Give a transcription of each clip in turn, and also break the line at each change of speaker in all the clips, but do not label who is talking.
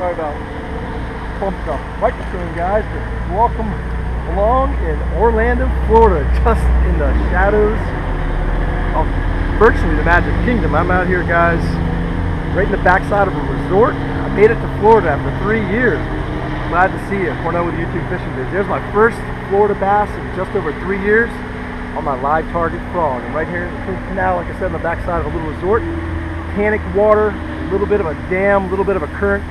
Sorry about bumping the microphone, guys, but welcome along in Orlando, Florida, just in the shadows of virtually the Magic Kingdom. I'm out here, guys, right in the backside of a resort. I made it to Florida after 3 years. Glad to see you. Cornell with YouTube Fishing Vids. There's my first Florida bass in just over 3 years on my live target frog. And right here in the canal, like I said, on the backside of a little resort. Tannic water, a little bit of a dam, a little bit of a current.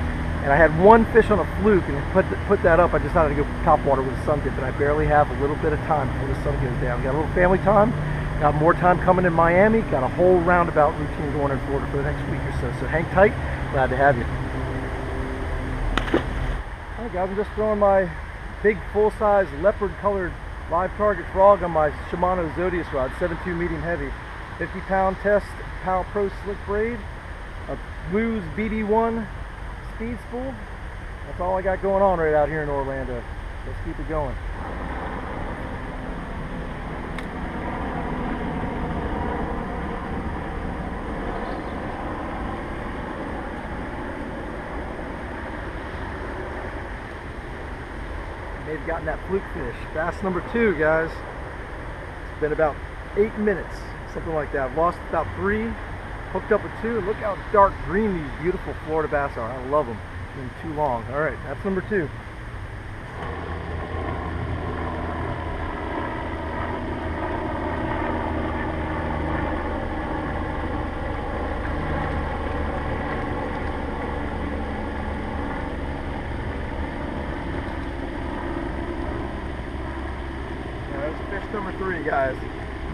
And I had one fish on a fluke, and put that up. I decided to go topwater with a sun dip, and I barely have a little bit of time before the sun goes down. Got a little family time, got more time coming in Miami, got a whole roundabout routine going in Florida for the next week or so. So hang tight, glad to have you. All right, guys, I'm just throwing my big full-size leopard-colored live target frog on my Shimano Zodius rod, 7.2 medium heavy, 50-pound test Pal Pro slick braid, a Blues BB1 speed spool. That's all I got going on right out here in Orlando. Let's keep it going. May have gotten that fluke fish. Bass number 2, guys. It's been about 8 minutes, something like that. I've lost about 3. Hooked up with 2, and look how dark green these beautiful Florida bass are. I love them. Been too long. All right, that's number 2. That's fish number 3, guys.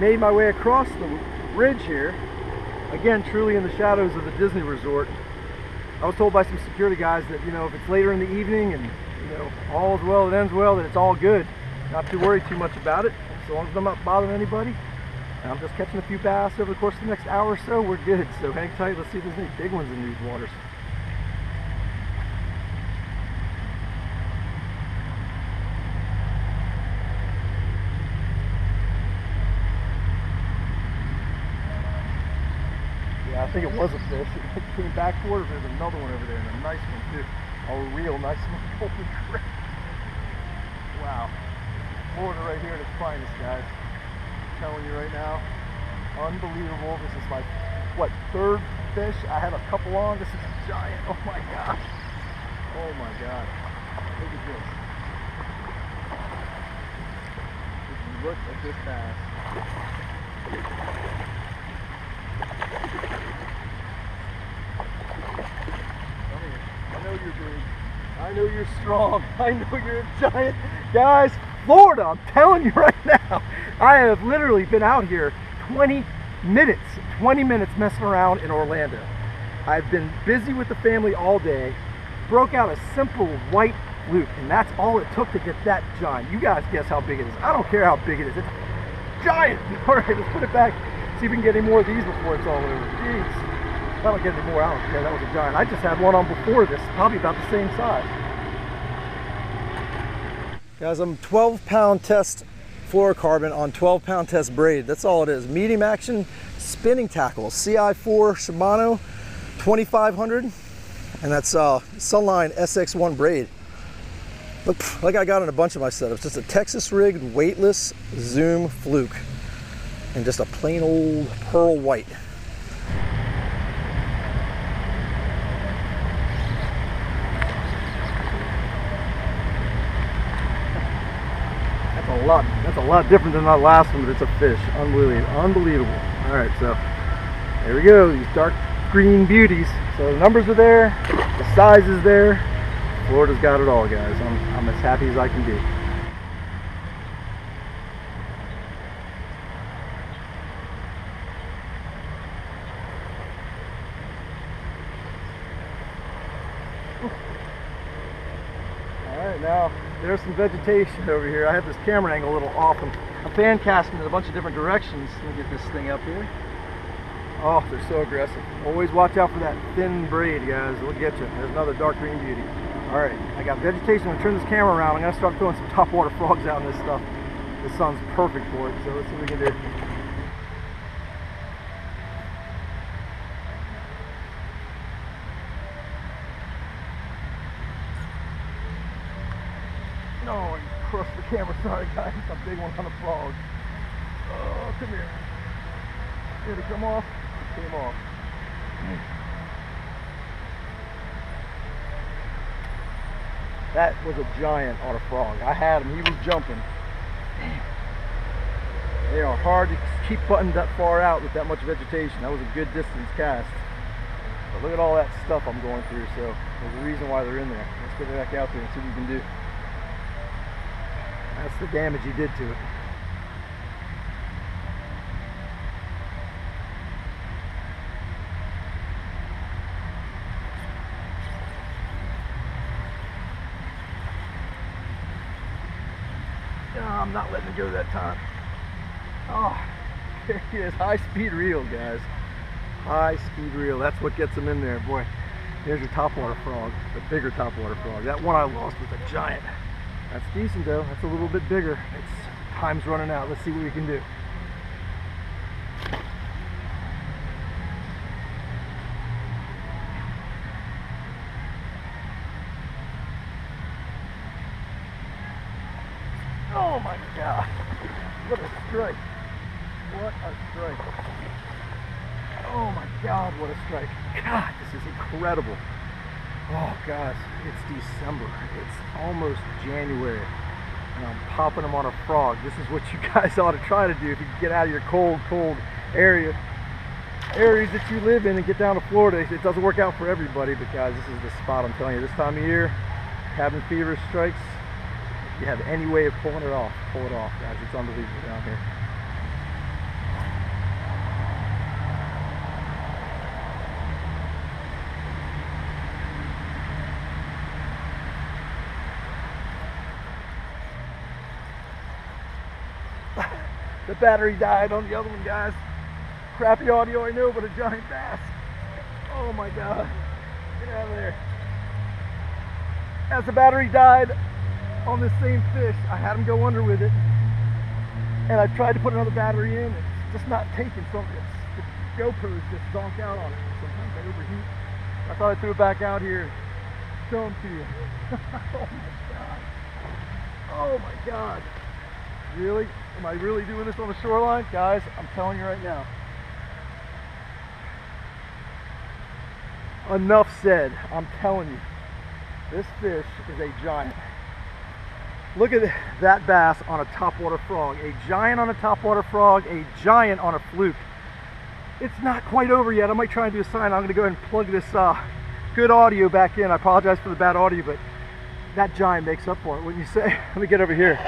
Made my way across the ridge here. Again, truly in the shadows of the Disney resort. I was told by some security guys that, you know, if it's later in the evening and, you know, all's well that ends well, that it's all good. Not to worry too much about it. So long as I'm not bothering anybody, and I'm just catching a few bass over the course of the next hour or so, we're good. So hang tight, let's see if there's any big ones in these waters. I think it was a fish. It came back toward it. There's another one over there, and a nice one too. A real nice one. Holy crap. Wow. Florida right here at its finest, guys. I'm telling you right now, unbelievable. This is my, what, 3rd fish? I had a couple on. This is a giant. Oh my gosh. Oh my god. Look at this. If you look at this bass. I know you're big. I know you're strong. I know you're a giant. Guys, Florida, I'm telling you right now, I have literally been out here 20 minutes messing around in Orlando. I've been busy with the family all day, broke out a simple white fluke, and that's all it took to get that giant. You guys guess how big it is. I don't care how big it is. It's giant. All right, let's put it back. See if we can get any more of these before it's all over. Jeez. If I don't get any more, I don't care. That was a giant. I just had one on before this, probably about the same size. Guys, I'm 12-pound test fluorocarbon on 12-pound test braid. That's all it is. Medium action spinning tackle, CI4 Shimano 2500, and that's Sunline SX1 braid. Look, like I got in a bunch of my setups. Just a Texas rigged weightless zoom fluke, and just a plain old pearl white. That's a lot different than that last one, but it's a fish. Unbelievable. All right, so there we go. These dark green beauties. So the numbers are there, the size is there. Florida's got it all, guys. I'm as happy as I can be. Alright, now there's some vegetation over here. I have this camera angle a little off. I'm fan casting in a bunch of different directions. Let me get this thing up here. Oh, they're so aggressive. Always watch out for that thin braid, guys. It'll get you. There's another dark green beauty. Alright, I got vegetation. I'm going to turn this camera around. I'm going to start throwing some topwater frogs out in this stuff. This sun's perfect for it, so let's see what we can do. No, I crushed the camera. Sorry, guys. It's a big one on a frog. Oh, come here. Did it come off? It came off. That was a giant on a frog. I had him. He was jumping. Damn. They are hard to keep buttoned that far out with that much vegetation. That was a good distance cast. But look at all that stuff I'm going through. So there's a reason why they're in there. Let's get back out there and see what we can do. That's the damage he did to it. Oh, I'm not letting it go that time. Oh, there he is. High speed reel, guys. High speed reel. That's what gets them in there. Boy, there's your topwater frog. The bigger topwater frog. That one I lost was a giant. That's decent though. That's a little bit bigger. Time's running out. Let's see what we can do. Oh my God. What a strike. What a strike. Oh my God, what a strike. God, this is incredible. Oh guys, it's December. It's almost January. And I'm popping them on a frog. This is what you guys ought to try to do if you can get out of your cold areas that you live in and get down to Florida. It doesn't work out for everybody, but guys, this is the spot. I'm telling you, this time of year, cabin fever strikes. If you have any way of pulling it off, pull it off, guys. It's unbelievable down here. The battery died on the other one, guys. Crappy audio, I know, but a giant bass. Oh my God. Get out of there. As the battery died on this same fish, I had him go under with it. And I tried to put another battery in. It's just not taking something. The GoPros just zonk out on it. Sometimes I overheat. I thought I threw it back out here and show them to you. Oh my God. Oh my God. Really? Am I really doing this on the shoreline? Guys, I'm telling you right now. Enough said. I'm telling you. This fish is a giant. Look at that bass on a topwater frog. A giant on a topwater frog. A giant on a fluke. It's not quite over yet. I might try and do a sign. I'm going to go ahead and plug this good audio back in. I apologize for the bad audio, but that giant makes up for it, wouldn't you say? Let me get over here.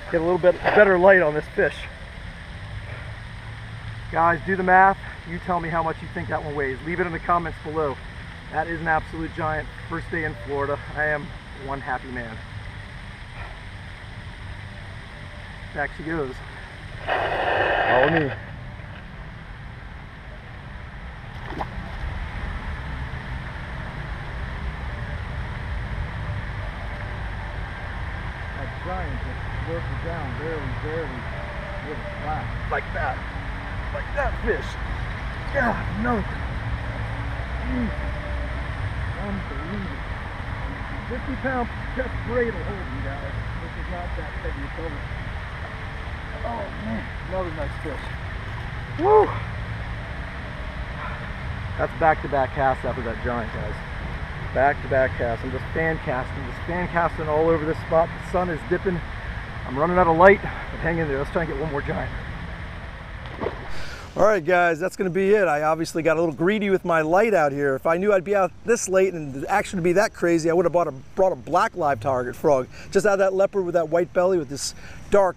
Get a little bit better light on this fish. Guys, do the math. You tell me how much you think that one weighs. Leave it in the comments below. That is an absolute giant. First day in Florida. I am one happy man. Back she goes. Follow me. That giant just working down barely with a flat. Like that fish. God, no. Unbelievable. 50-pound just braid will hold you guys. This is not that heavy a cover. Oh man, another nice fish. Woo! That's back-to-back casts after that giant, guys. Back-to-back casts. I'm just fan casting all over this spot. The sun is dipping. I'm running out of light, but hang in there. Let's try and get one more giant. All right, guys, that's going to be it. I obviously got a little greedy with my light out here. If I knew I'd be out this late and the action would be that crazy, I would have brought a black live target frog. Just out of that leopard with that white belly with this dark,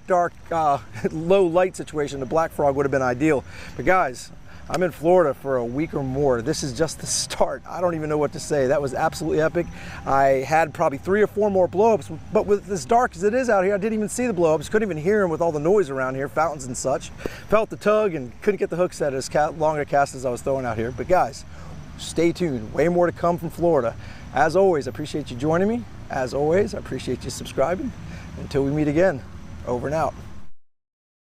low light situation, the black frog would have been ideal. But guys, I'm in Florida for a week or more. This is just the start. I don't even know what to say. That was absolutely epic. I had probably 3 or 4 more blowups, but with as dark as it is out here, I didn't even see the blowups. Couldn't even hear them with all the noise around here, fountains and such. Felt the tug and couldn't get the hook set as long a cast as I was throwing out here. But guys, stay tuned. Way more to come from Florida. As always, I appreciate you joining me. As always, I appreciate you subscribing. Until we meet again, over and out.